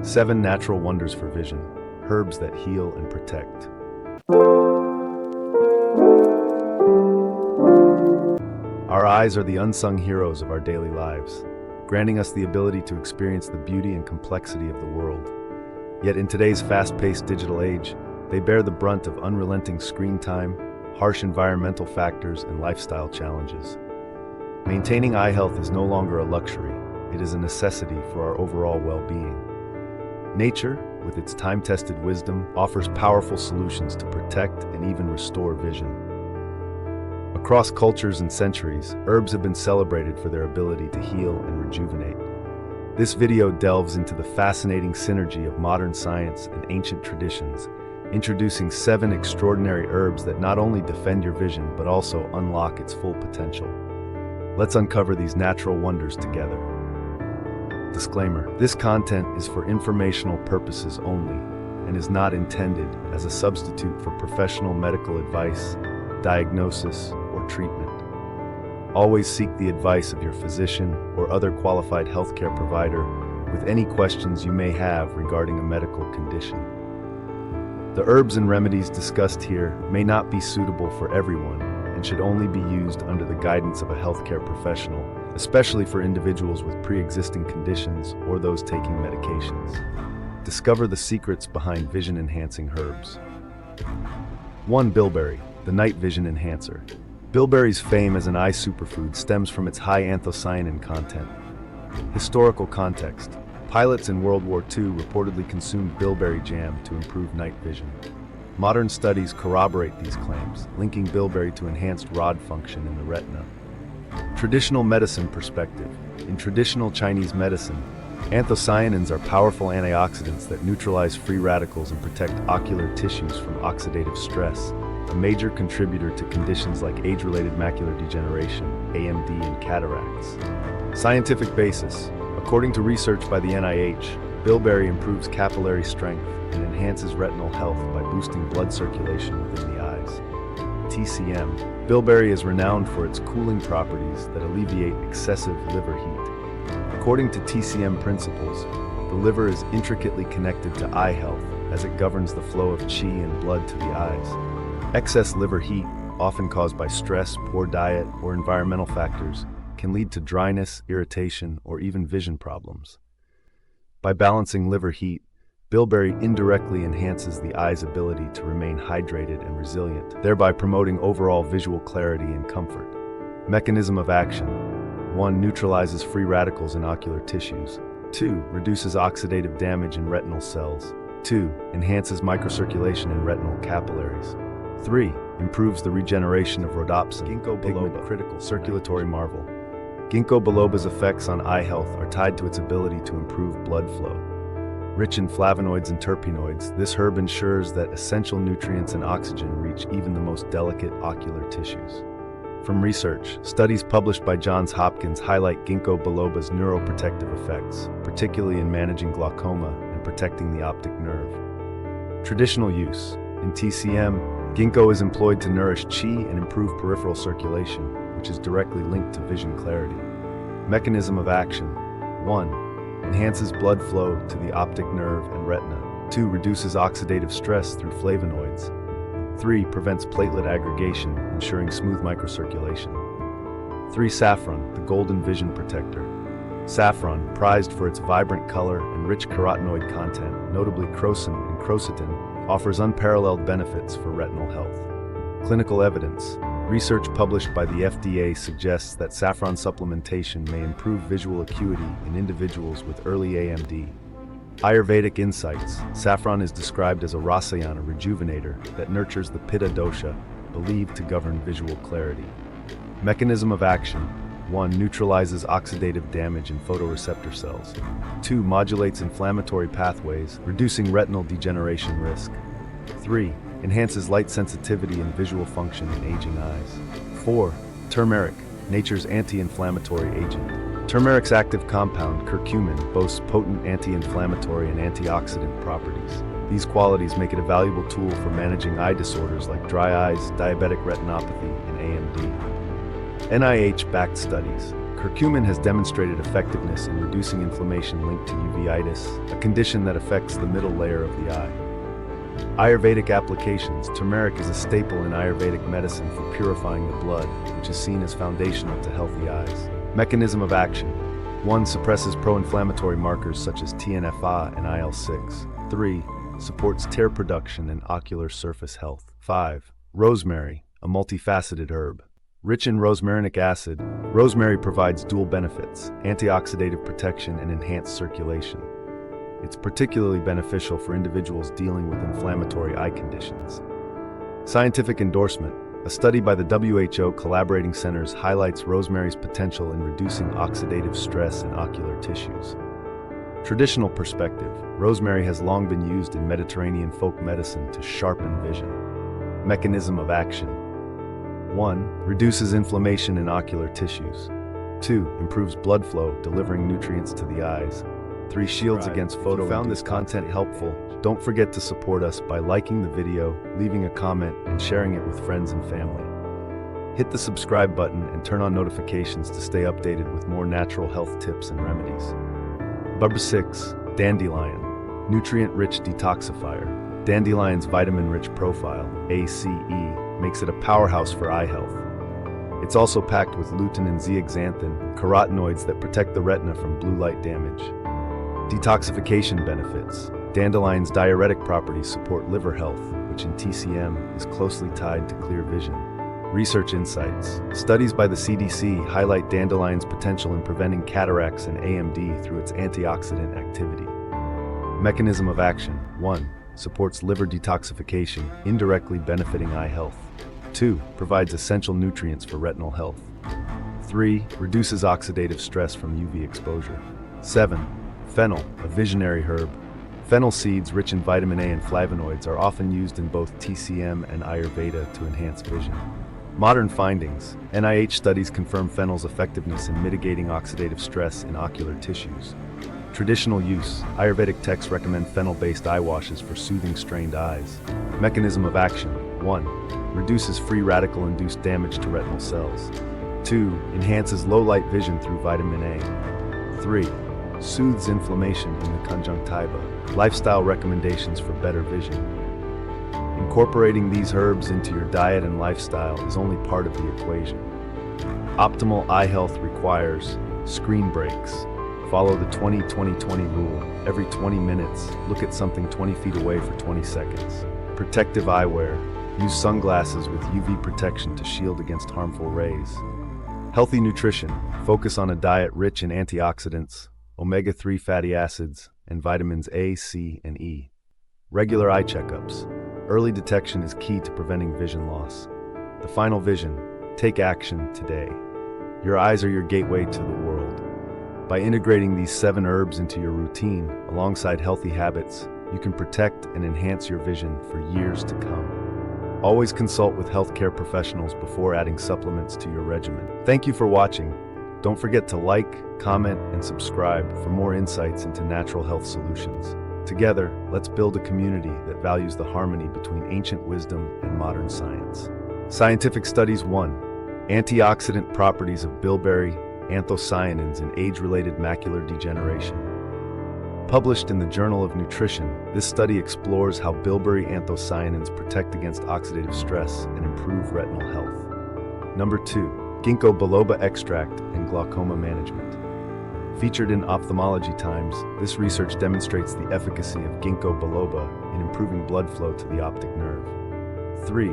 7 Natural Wonders for Vision. Herbs that heal and protect. Our eyes are the unsung heroes of our daily lives, granting us the ability to experience the beauty and complexity of the world. Yet in today's fast-paced digital age, they bear the brunt of unrelenting screen time, harsh environmental factors, and lifestyle challenges. Maintaining eye health is no longer a luxury, it is a necessity for our overall well-being. Nature, with its time-tested wisdom, offers powerful solutions to protect and even restore vision. Across cultures and centuries, herbs have been celebrated for their ability to heal and rejuvenate. This video delves into the fascinating synergy of modern science and ancient traditions, introducing 7 extraordinary herbs that not only defend your vision but also unlock its full potential. Let's uncover these natural wonders together. Disclaimer: this content is for informational purposes only and is not intended as a substitute for professional medical advice, diagnosis, or treatment. Always seek the advice of your physician or other qualified healthcare provider with any questions you may have regarding a medical condition. The herbs and remedies discussed here may not be suitable for everyone and should only be used under the guidance of a healthcare professional, especially for individuals with pre-existing conditions or those taking medications. Discover the secrets behind vision-enhancing herbs. 1. Bilberry, the night vision enhancer. Bilberry's fame as an eye superfood stems from its high anthocyanin content. Historical context: pilots in World War II reportedly consumed bilberry jam to improve night vision. Modern studies corroborate these claims, linking bilberry to enhanced rod function in the retina. Traditional medicine perspective. In traditional Chinese medicine, anthocyanins are powerful antioxidants that neutralize free radicals and protect ocular tissues from oxidative stress, a major contributor to conditions like age-related macular degeneration, AMD, and cataracts. Scientific basis. According to research by the NIH, bilberry improves capillary strength and enhances retinal health by boosting blood circulation within the eyes. TCM. Bilberry is renowned for its cooling properties that alleviate excessive liver heat. According to TCM principles, the liver is intricately connected to eye health as it governs the flow of qi and blood to the eyes. Excess liver heat, often caused by stress, poor diet, or environmental factors, can lead to dryness, irritation, or even vision problems. By balancing liver heat, bilberry indirectly enhances the eye's ability to remain hydrated and resilient, thereby promoting overall visual clarity and comfort. Mechanism of action: 1. Neutralizes free radicals in ocular tissues. 2. Reduces oxidative damage in retinal cells. 2. Enhances microcirculation in retinal capillaries. 3. Improves the regeneration of rhodopsin, ginkgo biloba, critical circulatory marvel. Ginkgo biloba's effects on eye health are tied to its ability to improve blood flow. Rich in flavonoids and terpenoids, this herb ensures that essential nutrients and oxygen reach even the most delicate ocular tissues. From research, studies published by Johns Hopkins highlight ginkgo biloba's neuroprotective effects, particularly in managing glaucoma and protecting the optic nerve. Traditional use. In TCM, ginkgo is employed to nourish qi and improve peripheral circulation, which is directly linked to vision clarity. Mechanism of action: 1. Enhances blood flow to the optic nerve and retina. 2. Reduces oxidative stress through flavonoids. 3. Prevents platelet aggregation, ensuring smooth microcirculation. 3. Saffron, the golden vision protector. Saffron, prized for its vibrant color and rich carotenoid content, notably crocin and quercetin, offers unparalleled benefits for retinal health. Clinical evidence. Research published by the FDA suggests that saffron supplementation may improve visual acuity in individuals with early AMD. Ayurvedic insights. Saffron is described as a rasayana rejuvenator that nurtures the pitta dosha, believed to govern visual clarity. Mechanism of action: 1. Neutralizes oxidative damage in photoreceptor cells. 2. Modulates inflammatory pathways, reducing retinal degeneration risk. 3. Enhances light sensitivity and visual function in aging eyes. 4. Turmeric, nature's anti-inflammatory agent. Turmeric's active compound, curcumin, boasts potent anti-inflammatory and antioxidant properties. These qualities make it a valuable tool for managing eye disorders like dry eyes, diabetic retinopathy, and AMD. NIH-backed studies. Curcumin has demonstrated effectiveness in reducing inflammation linked to uveitis, a condition that affects the middle layer of the eye. Ayurvedic applications. Turmeric is a staple in Ayurvedic medicine for purifying the blood, which is seen as foundational to healthy eyes. Mechanism of action. 1. Suppresses pro-inflammatory markers such as TNF-α and IL-6. 3. Supports tear production and ocular surface health. 5. Rosemary, a multifaceted herb. Rich in rosmarinic acid, rosemary provides dual benefits: antioxidative protection and enhanced circulation. It's particularly beneficial for individuals dealing with inflammatory eye conditions. Scientific endorsement. A study by the WHO collaborating centers highlights rosemary's potential in reducing oxidative stress in ocular tissues. Traditional perspective. Rosemary has long been used in Mediterranean folk medicine to sharpen vision. Mechanism of action. 1. Reduces inflammation in ocular tissues. 2. Improves blood flow, delivering nutrients to the eyes. 3. Shields against photo. If you found this content helpful, don't forget to support us by liking the video, leaving a comment, and sharing it with friends and family. Hit the subscribe button and turn on notifications to stay updated with more natural health tips and remedies. Number 6. Dandelion, nutrient-rich detoxifier. Dandelion's vitamin-rich profile, ACE, makes it a powerhouse for eye health. It's also packed with lutein and zeaxanthin, carotenoids that protect the retina from blue light damage. Detoxification benefits. Dandelion's diuretic properties support liver health, which in TCM is closely tied to clear vision. Research insights. Studies by the CDC highlight dandelion's potential in preventing cataracts and AMD through its antioxidant activity. Mechanism of action. 1. Supports liver detoxification, indirectly benefiting eye health. 2. Provides essential nutrients for retinal health. 3. Reduces oxidative stress from UV exposure. 7. Fennel, a visionary herb. Fennel seeds, rich in vitamin A and flavonoids, are often used in both TCM and Ayurveda to enhance vision. Modern findings. NIH studies confirm fennel's effectiveness in mitigating oxidative stress in ocular tissues. Traditional use. Ayurvedic texts recommend fennel-based eye washes for soothing strained eyes. Mechanism of action. 1. Reduces free radical-induced damage to retinal cells. 2. Enhances low-light vision through vitamin A. 3. Soothes inflammation in the conjunctiva. Lifestyle recommendations for better vision. Incorporating these herbs into your diet and lifestyle is only part of the equation. Optimal eye health requires screen breaks. Follow the 20-20-20 rule. Every 20 minutes, look at something 20 feet away for 20 seconds. Protective eyewear. Use sunglasses with UV protection to shield against harmful rays. Healthy nutrition. Focus on a diet rich in antioxidants, omega-3 fatty acids, and vitamins A, C, and E. Regular eye checkups. Early detection is key to preventing vision loss. The final vision. Take action today. Your eyes are your gateway to the world. By integrating these 7 herbs into your routine, alongside healthy habits, you can protect and enhance your vision for years to come. Always consult with healthcare professionals before adding supplements to your regimen. Thank you for watching. Don't forget to like, comment, and subscribe for more insights into natural health solutions. Together, let's build a community that values the harmony between ancient wisdom and modern science. Scientific Studies 1. Antioxidant properties of bilberry, anthocyanins in age-related macular degeneration. Published in the Journal of Nutrition, this study explores how bilberry anthocyanins protect against oxidative stress and improve retinal health. Number 2. Ginkgo biloba extract and glaucoma management. Featured in Ophthalmology Times, this research demonstrates the efficacy of ginkgo biloba in improving blood flow to the optic nerve. 3.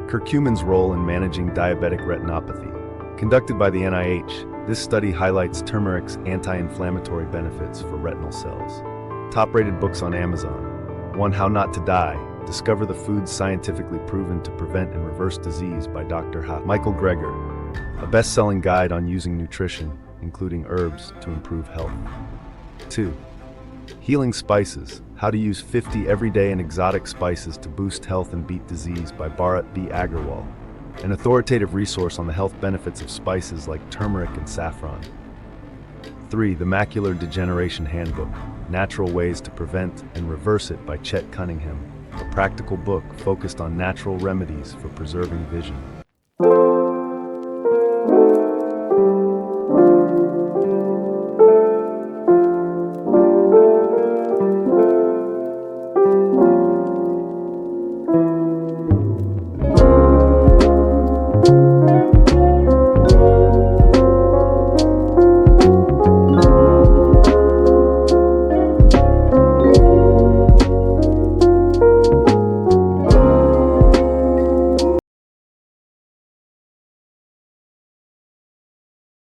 Curcumin's role in managing diabetic retinopathy. Conducted by the NIH, this study highlights turmeric's anti-inflammatory benefits for retinal cells. Top-rated books on Amazon. 1. How Not to Die. Discover the foods scientifically proven to prevent and reverse disease by Dr. Michael Greger. A best-selling guide on using nutrition, including herbs, to improve health. 2. Healing Spices. How to use 50 everyday and exotic spices to boost health and beat disease by Bharat B. Agarwal. An authoritative resource on the health benefits of spices like turmeric and saffron. 3. The Macular Degeneration Handbook. Natural Ways to Prevent and Reverse It by Chet Cunningham. A practical book focused on natural remedies for preserving vision.